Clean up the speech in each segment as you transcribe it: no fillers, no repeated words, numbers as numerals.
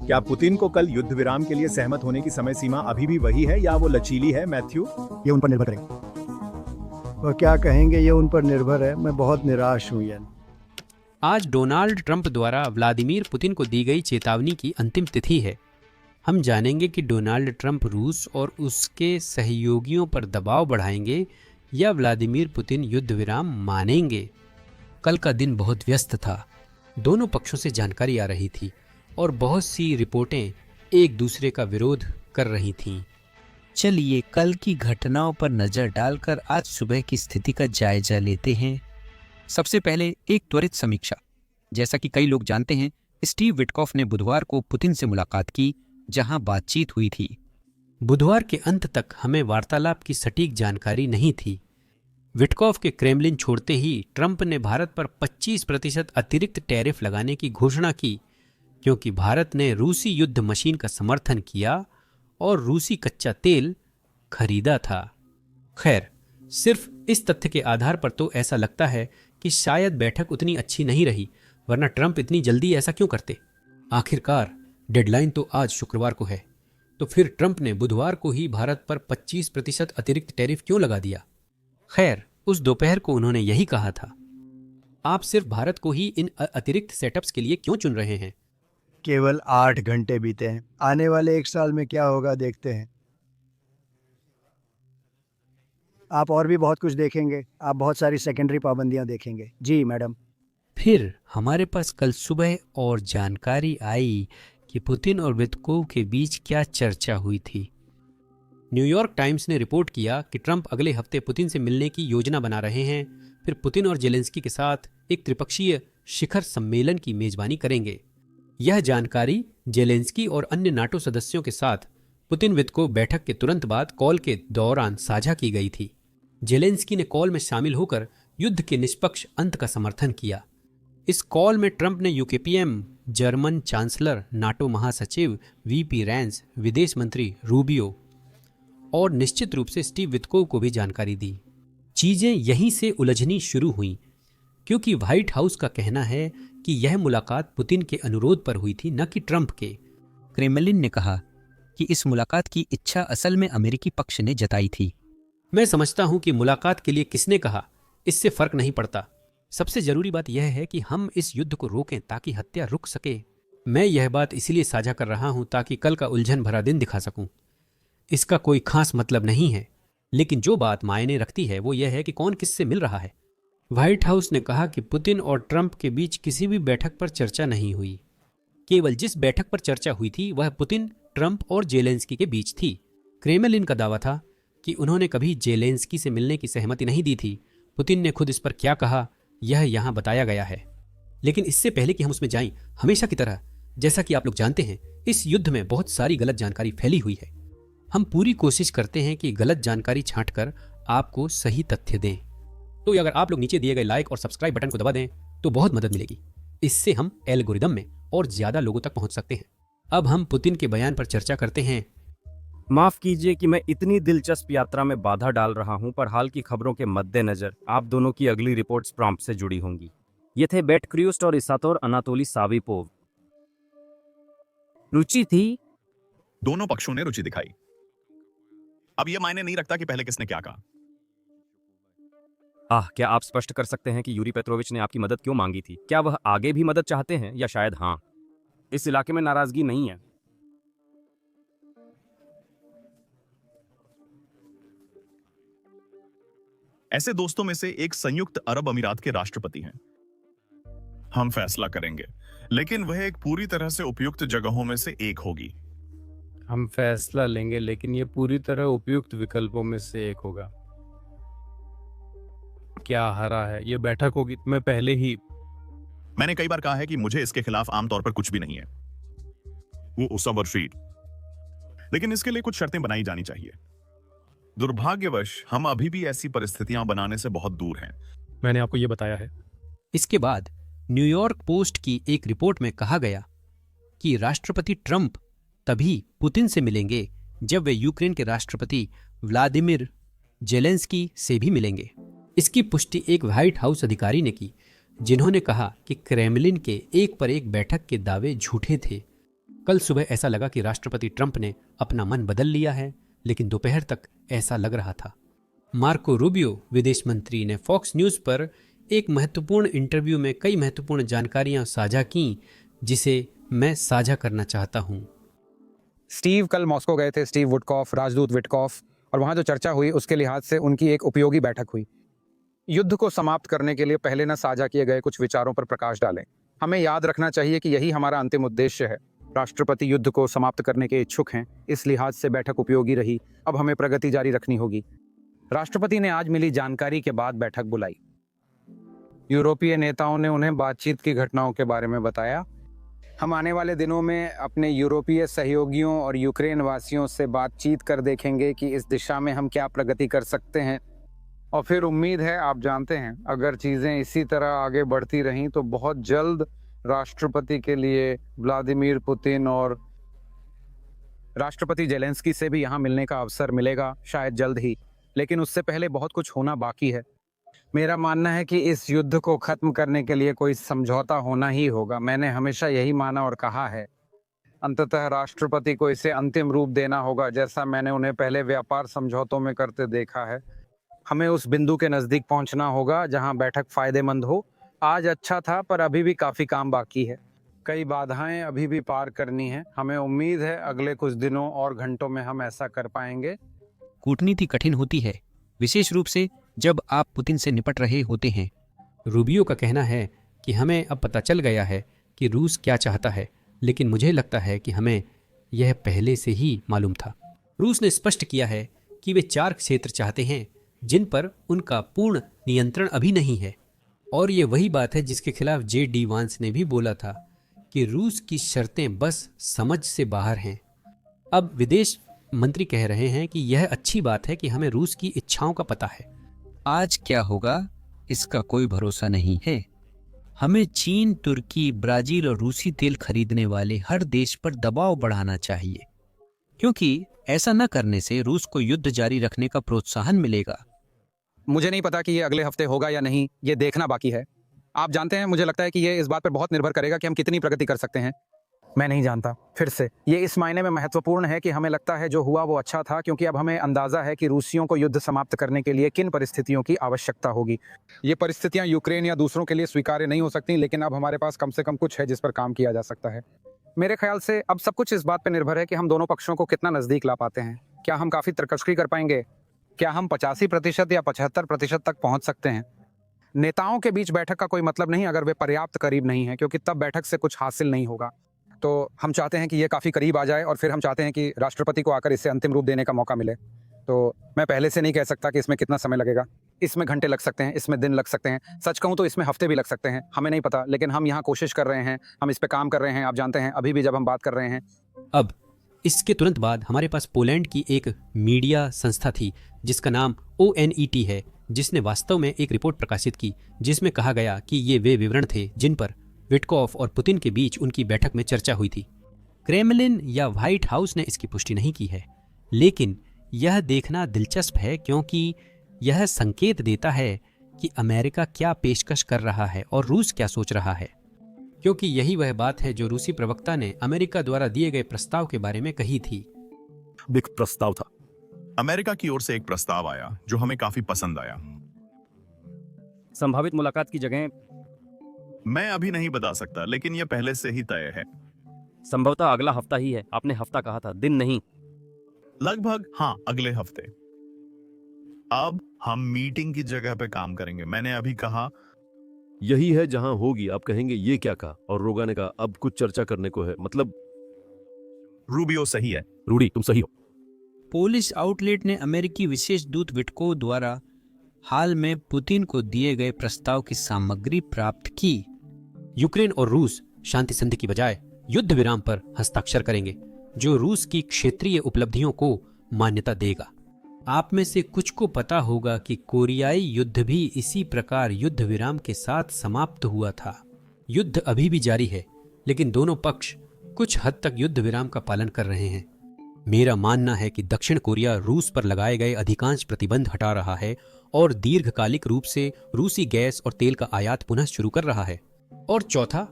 क्या पुतिन को कल युद्ध विराम के लिए सहमत होने की समय सीमा अभी भी वही है या वो लचीली है, मैथ्यू? ये उन पर निर्भर करेगा। वो क्या कहेंगे ये उन पर निर्भर है। मैं बहुत निराश हूँ यार। आज डोनाल्ड ट्रंप द्वारा व्लादिमीर पुतिन को दी गई चेतावनी की अंतिम तिथि है। हम जानेंगे कि डोनाल्ड ट्रंप रूस और उसके सहयोगियों पर दबाव बढ़ाएंगे या व्लादिमीर पुतिन युद्ध विराम मानेंगे। कल का दिन बहुत व्यस्त था। दोनों पक्षों से जानकारी आ रही थी और बहुत सी रिपोर्टें एक दूसरे का विरोध कर रही थीं। चलिए कल की घटनाओं पर नजर डालकर आज सुबह की स्थिति का जायजा लेते हैं। सबसे पहले एक त्वरित समीक्षा। जैसा कि कई लोग जानते हैं, स्टीव विटकॉफ ने बुधवार को पुतिन से मुलाकात की, जहां बातचीत हुई थी। बुधवार के अंत तक हमें वार्तालाप की सटीक जानकारी नहीं थी। विटकॉफ के क्रेमलिन छोड़ते ही ट्रंप ने भारत पर 25% अतिरिक्त टैरिफ लगाने की घोषणा की, क्योंकि भारत ने रूसी युद्ध मशीन का समर्थन किया और रूसी कच्चा तेल खरीदा था। खैर, सिर्फ इस तथ्य के आधार पर तो ऐसा लगता है कि शायद बैठक उतनी अच्छी नहीं रही, वरना ट्रंप इतनी जल्दी ऐसा क्यों करते। आखिरकार डेडलाइन तो आज शुक्रवार को है, तो फिर ट्रंप ने बुधवार को ही भारत पर 25% अतिरिक्त टैरिफ क्यों लगा दिया? खैर, उस दोपहर को उन्होंने यही कहा था। आप सिर्फ भारत को ही इन अतिरिक्त सेटअप्स के लिए क्यों चुन रहे हैं? केवल 8 घंटे बीते हैं। आने वाले 1 साल में क्या होगा देखते हैं। आप और भी बहुत कुछ देखेंगे। आप बहुत सारी सेकेंडरी पाबंदियां देखेंगे। जी मैडम। फिर हमारे पास कल सुबह और जानकारी आई कि पुतिन और वित्कोव के बीच क्या चर्चा हुई थी। न्यूयॉर्क टाइम्स ने रिपोर्ट किया कि ट्रंप अगले हफ्ते पुतिन से मिलने की योजना बना रहे हैं। फिर पुतिन और जेलेंस्की के साथ एक त्रिपक्षीय शिखर सम्मेलन की मेजबानी करेंगे। यह जानकारी जेलेंस्की और अन्य नाटो सदस्यों के साथ पुतिन वित्कोव बैठक के तुरंत बाद कॉल के दौरान साझा की गई थी। जेलेंस्की ने कॉल में शामिल होकर युद्ध के निष्पक्ष अंत का समर्थन किया। इस कॉल में ट्रंप ने यूकेपीएम, जर्मन चांसलर, नाटो महासचिव वीपी रैंस, विदेश मंत्री रूबियो और निश्चित रूप से स्टीव वित्कोव को भी जानकारी दी। चीजें यहीं से उलझनी शुरू हुई, क्योंकि व्हाइट हाउस का कहना है कि यह मुलाकात पुतिन के अनुरोध पर हुई थी, न कि ट्रंप के। क्रेमलिन ने कहा कि इस मुलाकात की इच्छा असल में अमेरिकी पक्ष ने जताई थी। मैं समझता हूं कि मुलाकात के लिए किसने कहा, इससे फर्क नहीं पड़ता। सबसे जरूरी बात यह है कि हम इस युद्ध को रोकें ताकि हत्या रुक सके। मैं यह बात इसलिए साझा कर रहा हूं ताकि कल का उलझन भरा दिन दिखा सकूं। इसका कोई खास मतलब नहीं है, लेकिन जो बात मायने रखती है वो यह है कि कौन किससे मिल रहा है। व्हाइट हाउस ने कहा कि पुतिन और ट्रंप के बीच किसी भी बैठक पर चर्चा नहीं हुई। केवल जिस बैठक पर चर्चा हुई थी वह पुतिन, ट्रंप और जेलेंस्की के बीच थी। क्रेमलिन का दावा था कि उन्होंने कभी जेलेंस्की से मिलने की सहमति नहीं दी थी। पुतिन ने खुद इस पर क्या कहा यह यहाँ बताया गया है। लेकिन इससे पहले कि हम उसमें जाएं, हमेशा की तरह, जैसा कि आप लोग जानते हैं, इस युद्ध में बहुत सारी गलत जानकारी फैली हुई है। हम पूरी कोशिश करते हैं कि गलत जानकारी छांटकर आपको सही तथ्य दें। तो अगर आप लोग नीचे दिए गए लाइक और सब्सक्राइब बटन को दबा दें तो बहुत मदद मिलेगी। इससे हम एल्गोरिदम में और ज्यादा लोगों तक पहुंच सकते हैं। अब हम पुतिन के बयान पर चर्चा करते हैं। माफ कीजिए कि मैं इतनी दिलचस्प यात्रा में बाधा डाल रहा हूं, पर हाल की खबरों के मद्देनजर आप दोनों की अगली रिपोर्ट्स प्रॉम्प्ट से जुड़ी होंगी। ये थे बेट क्रूस्ट और इसातोर अनातोली साविपोव। रुचि थी। दोनों पक्षों ने रुचि दिखाई। अब यह मायने नहीं रखता कि पहले किसने क्या कहा। क्या आप स्पष्ट कर सकते हैं कि यूरी पेट्रोविच ने आपकी मदद क्यों मांगी थी? क्या वह आगे भी मदद चाहते हैं या शायद हाँ? इस इलाके में नाराजगी नहीं है। ऐसे दोस्तों में से एक संयुक्त अरब अमीरात के राष्ट्रपति हैं। हम फैसला करेंगे, लेकिन वह एक पूरी तरह से उपयुक्त जगहों में से एक होगी। हम फैसला लेंगे, लेकिन यह पूरी तरह उपयुक्त विकल्पों में से एक होगा। क्या हरा है? यह बैठक होगी। मैं पहले ही मैंने कई बार कहा है कि मुझे इसके खिलाफ आमतौर पर कुछ भी नहीं है, वो उसवरफीड, लेकिन इसके लिए कुछ शर्तें बनाई जानी चाहिए। दुर्भाग्यवश हम अभी भी ऐसी परिस्थितियां बनाने से बहुत दूर हैं। मैंने आपको यह बताया है। इसके बाद न्यूयॉर्क पोस्ट की एक रिपोर्ट में कहा गया कि राष्ट्रपति ट्रंप तभी पुतिन से मिलेंगे जब वे यूक्रेन के राष्ट्रपति व्लादिमीर जेलेंस्की से भी मिलेंगे। इसकी पुष्टि एक व्हाइट हाउस अधिकारी ने की, जिन्होंने कहा कि क्रेमलिन के एक पर एक बैठक के दावे झूठे थे। कल सुबह ऐसा लगा कि राष्ट्रपति ट्रंप ने अपना मन बदल लिया है, लेकिन दोपहर तक ऐसा लग रहा था। मार्को रूबियो विदेश मंत्री ने फॉक्स न्यूज़ पर एक महत्वपूर्ण इंटरव्यू में कई महत्वपूर्ण जानकारियां साझा की, जिसे मैं साझा करना चाहता हूं। स्टीव कल मॉस्को गए थे, स्टीव वुडकॉफ, राजदूत विटकॉफ, और वहाँ जो चर्चा हुई उसके लिहाज से उनकी एक उपयोगी बैठक हुई। युद्ध को समाप्त करने के लिए पहले न साझा किए गए कुछ विचारों पर प्रकाश डालें। हमें याद रखना चाहिए कि यही हमारा अंतिम उद्देश्य है। राष्ट्रपति युद्ध को समाप्त करने के इच्छुक हैं, इस लिहाज से बैठक उपयोगी रही। अब हमें प्रगति जारी रखनी होगी। राष्ट्रपति ने आज मिली जानकारी के बाद बैठक बुलाई। यूरोपीय नेताओं ने उन्हें बातचीत की घटनाओं के बारे में बताया। हम आने वाले दिनों में अपने यूरोपीय सहयोगियों और यूक्रेन वासियों से बातचीत कर देखेंगे कि इस दिशा में हम क्या प्रगति कर सकते हैं। और फिर उम्मीद है, आप जानते हैं, अगर चीज़ें इसी तरह आगे बढ़ती रहीं तो बहुत जल्द राष्ट्रपति के लिए व्लादिमीर पुतिन और राष्ट्रपति जेलेंस्की से भी यहाँ मिलने का अवसर मिलेगा, शायद जल्द ही। लेकिन उससे पहले बहुत कुछ होना बाकी है। मेरा मानना है कि इस युद्ध को ख़त्म करने के लिए कोई समझौता होना ही होगा। मैंने हमेशा यही माना और कहा है। अंततः राष्ट्रपति को इसे अंतिम रूप देना होगा, जैसा मैंने उन्हें पहले व्यापार समझौतों में करते देखा है। हमें उस बिंदु के नज़दीक पहुंचना होगा जहां बैठक फ़ायदेमंद हो। आज अच्छा था, पर अभी भी काफ़ी काम बाकी है। कई बाधाएं अभी भी पार करनी है। हमें उम्मीद है अगले कुछ दिनों और घंटों में हम ऐसा कर पाएंगे। कूटनीति कठिन होती है, विशेष रूप से जब आप पुतिन से निपट रहे होते हैं। रूबियो का कहना है कि हमें अब पता चल गया है कि रूस क्या चाहता है, लेकिन मुझे लगता है कि हमें यह पहले से ही मालूम था। रूस ने स्पष्ट किया है कि वे 4 क्षेत्र चाहते हैं जिन पर उनका पूर्ण नियंत्रण अभी नहीं है, और ये वही बात है जिसके खिलाफ J.D. वांस ने भी बोला था कि रूस की शर्तें बस समझ से बाहर हैं। अब विदेश मंत्री कह रहे हैं कि यह अच्छी बात है कि हमें रूस की इच्छाओं का पता है। आज क्या होगा इसका कोई भरोसा नहीं है। हमें चीन, तुर्की, ब्राजील और रूसी तेल खरीदने वाले हर देश पर दबाव बढ़ाना चाहिए, क्योंकि ऐसा न करने से रूस को युद्ध जारी रखने का प्रोत्साहन मिलेगा। मुझे नहीं पता कि ये अगले हफ्ते होगा या नहीं, ये देखना बाकी है। आप जानते हैं, मुझे लगता है कि ये इस बात पर बहुत निर्भर करेगा कि हम कितनी प्रगति कर सकते हैं। मैं नहीं जानता। फिर से ये इस मायने में महत्वपूर्ण है कि हमें लगता है जो हुआ वो अच्छा था, क्योंकि अब हमें अंदाज़ा है कि रूसियों को युद्ध समाप्त करने के लिए किन परिस्थितियों की आवश्यकता होगी। ये परिस्थितियां यूक्रेन या दूसरों के लिए स्वीकार्य नहीं हो सकती, लेकिन अब हमारे पास कम से कम कुछ है जिस पर काम किया जा सकता है। मेरे ख्याल से अब सब कुछ इस बात पर निर्भर है कि हम दोनों पक्षों को कितना नज़दीक ला पाते हैं। क्या हम काफ़ी तरकशरी कर पाएंगे? क्या हम 85% या 75% तक पहुँच सकते हैं? नेताओं के बीच बैठक का कोई मतलब नहीं अगर वे पर्याप्त करीब नहीं है, क्योंकि तब बैठक से कुछ हासिल नहीं होगा। तो हम चाहते हैं कि ये काफ़ी करीब आ जाए, और फिर हम चाहते हैं कि राष्ट्रपति को आकर इसे अंतिम रूप देने का मौका मिले। तो मैं पहले से नहीं कह सकता कि इसमें कितना समय लगेगा। इसमें घंटे लग सकते हैं, इसमें दिन लग सकते हैं, सच कहूँ तो इसमें हफ्ते भी लग सकते हैं। हमें नहीं पता, लेकिन हम यहाँ कोशिश कर रहे हैं, हम इस पर काम कर रहे हैं। आप जानते हैं, अभी भी जब हम बात कर रहे हैं। अब इसके तुरंत बाद हमारे पास पोलैंड की एक मीडिया संस्था थी जिसका नाम ONET है, जिसने वास्तव में एक रिपोर्ट प्रकाशित की जिसमें कहा गया कि ये वे विवरण थे जिन पर विटकॉफ और पुतिन के बीच उनकी बैठक में चर्चा हुई थी। क्रेमलिन या व्हाइट हाउस ने इसकी पुष्टि नहीं की है, लेकिन यह देखना दिलचस्प है क्योंकि यह संकेत देता है कि अमेरिका क्या पेशकश कर रहा है और रूस क्या सोच रहा है, क्योंकि यही वह बात है जो रूसी प्रवक्ता ने अमेरिका द्वारा दिए गए प्रस्ताव के बारे में कही थी। बिग प्रस्ताव था। अमेरिका की ओर से एक प्रस्ताव आया जो हमें काफी पसंद आया। संभावित मुलाकात की जगह मैं अभी नहीं बता सकता, लेकिन यह पहले से ही तय है। संभवतः अगला हफ्ता ही है। आपने हफ्ता कहा था, दिन नहीं। लगभग हाँ, अगले हफ्ते। अब हम मीटिंग की जगह पे काम करेंगे। मैंने अभी कहा यही है जहां होगी। आप कहेंगे ये क्या कहा, और रोगा ने कहा अब कुछ चर्चा करने को है। मतलब रूबियो सही है। रूडी तुम सही हो। पोलिश आउटलेट ने अमेरिकी विशेष दूत विटको द्वारा हाल में पुतिन को दिए गए प्रस्ताव की सामग्री प्राप्त की। यूक्रेन और रूस शांति संधि की बजाय युद्ध विराम पर हस्ताक्षर करेंगे, जो रूस की क्षेत्रीय उपलब्धियों को मान्यता देगा। आप में से कुछ को पता होगा कि कोरियाई युद्ध भी इसी प्रकार युद्ध विराम के साथ समाप्त हुआ था। युद्ध अभी भी जारी है, लेकिन दोनों पक्ष कुछ हद तक युद्ध विराम का पालन कर रहे हैं। मेरा मानना है कि दक्षिण कोरिया रूस पर लगाए गए अधिकांश प्रतिबंध हटा रहा है और दीर्घकालिक रूप से रूसी गैस और तेल का आयात पुनः शुरू कर रहा है। और चौथा,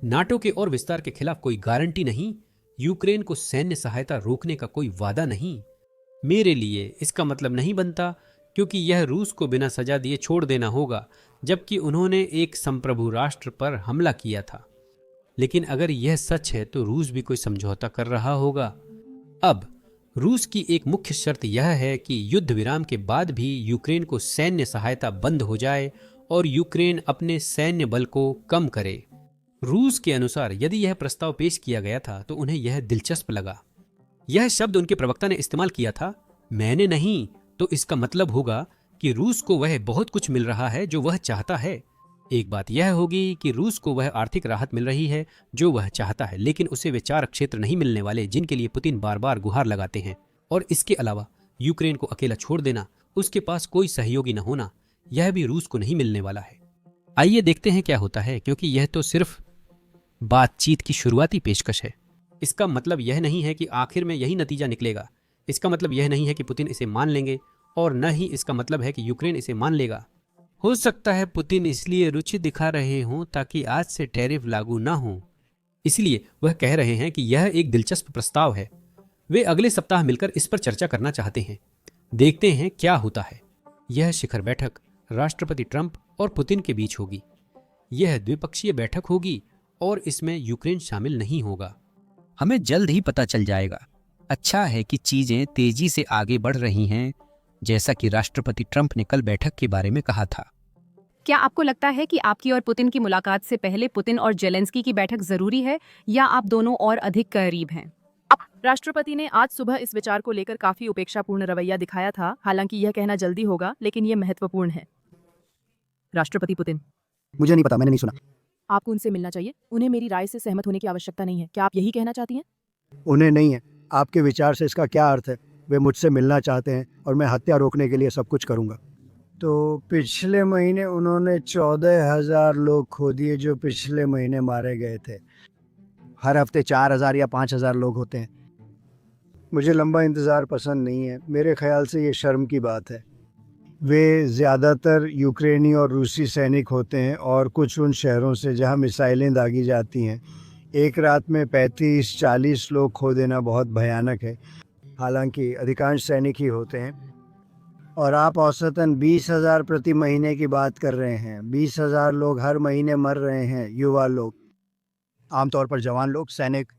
नाटो के और विस्तार के खिलाफ कोई गारंटी नहीं यूक्रेन को सैन्य सहायता रोकने का कोई वादा नहीं। मेरे लिए इसका मतलब नहीं बनता, क्योंकि यह रूस को बिना सजा दिए छोड़ देना होगा, जबकि उन्होंने एक संप्रभु राष्ट्र पर हमला किया था। लेकिन अगर यह सच है तो रूस भी कोई समझौता कर रहा होगा। अब रूस की एक मुख्य शर्त यह है कि युद्ध विराम के बाद भी यूक्रेन को सैन्य सहायता बंद हो जाए और यूक्रेन अपने सैन्य बल को कम करे। रूस के अनुसार यदि यह प्रस्ताव पेश किया गया था तो उन्हें यह दिलचस्प लगा। यह शब्द उनके प्रवक्ता ने इस्तेमाल किया था, मैंने नहीं। तो इसका मतलब होगा कि रूस को वह बहुत कुछ मिल रहा है जो वह चाहता है। एक बात यह होगी कि रूस को वह आर्थिक राहत मिल रही है जो वह चाहता है, लेकिन उसे वे 4 क्षेत्र नहीं मिलने वाले जिनके लिए पुतिन बार बार गुहार लगाते हैं। और इसके अलावा यूक्रेन को अकेला छोड़ देना, उसके पास कोई सहयोगी न होना, यह भी रूस को नहीं मिलने वाला है। आइए देखते हैं क्या होता है, क्योंकि यह तो सिर्फ बातचीत की शुरुआती पेशकश है। इसका मतलब यह नहीं है कि आखिर में यही नतीजा निकलेगा। इसका मतलब यह नहीं है कि पुतिन इसे मान लेंगे, और न ही इसका मतलब है कि यूक्रेन इसे मान लेगा। हो सकता है पुतिन इसलिए रुचि दिखा रहे हों ताकि आज से टैरिफ लागू न हो, इसलिए वह कह रहे हैं कि यह एक दिलचस्प प्रस्ताव है। वे अगले सप्ताह मिलकर इस पर चर्चा करना चाहते हैं। देखते हैं क्या होता है। यह शिखर बैठक राष्ट्रपति ट्रंप और पुतिन के बीच होगी। यह द्विपक्षीय बैठक होगी और इसमें यूक्रेन शामिल नहीं होगा। हमें जल्द ही पता चल जाएगा। अच्छा है कि चीजें तेजी से आगे बढ़ रही हैं, जैसा कि राष्ट्रपति ट्रंप ने कल बैठक के बारे में कहा था। क्या आपको लगता है कि आपकी और पुतिन की मुलाकात से पहले पुतिन और जेलेंस्की की बैठक जरूरी है, या आप दोनों और अधिक करीब हैं? राष्ट्रपति ने आज सुबह इस विचार को लेकर काफी उपेक्षापूर्ण रवैया दिखाया था। हालांकि यह कहना जल्दी होगा, लेकिन यह महत्वपूर्ण है। राष्ट्रपति पुतिन, मुझे नहीं पता, मैंने नहीं सुना। आपको उनसे मिलना चाहिए। उन्हें मेरी राय से सहमत होने की आवश्यकता नहीं है। क्या आप यही कहना चाहती हैं? उन्हें नहीं है। आपके विचार से इसका क्या अर्थ है? वे मुझसे मिलना चाहते हैं और मैं हत्या रोकने के लिए सब कुछ करूंगा। तो पिछले महीने उन्होंने 14,000 लोग खो दिए जो पिछले महीने मारे गए थे। हर हफ्ते 4,000 या 5,000 लोग होते हैं। मुझे लंबा इंतज़ार पसंद नहीं है। मेरे ख्याल से ये शर्म की बात है। वे ज़्यादातर यूक्रेनी और रूसी सैनिक होते हैं और कुछ उन शहरों से जहां मिसाइलें दागी जाती हैं। एक रात में 35-40 लोग खो देना बहुत भयानक है। हालांकि अधिकांश सैनिक ही होते हैं। और आप औसतन 20,000 प्रति महीने की बात कर रहे हैं। 20,000 लोग हर महीने मर रहे हैं। युवा लोग, आमतौर पर जवान लोग, सैनिक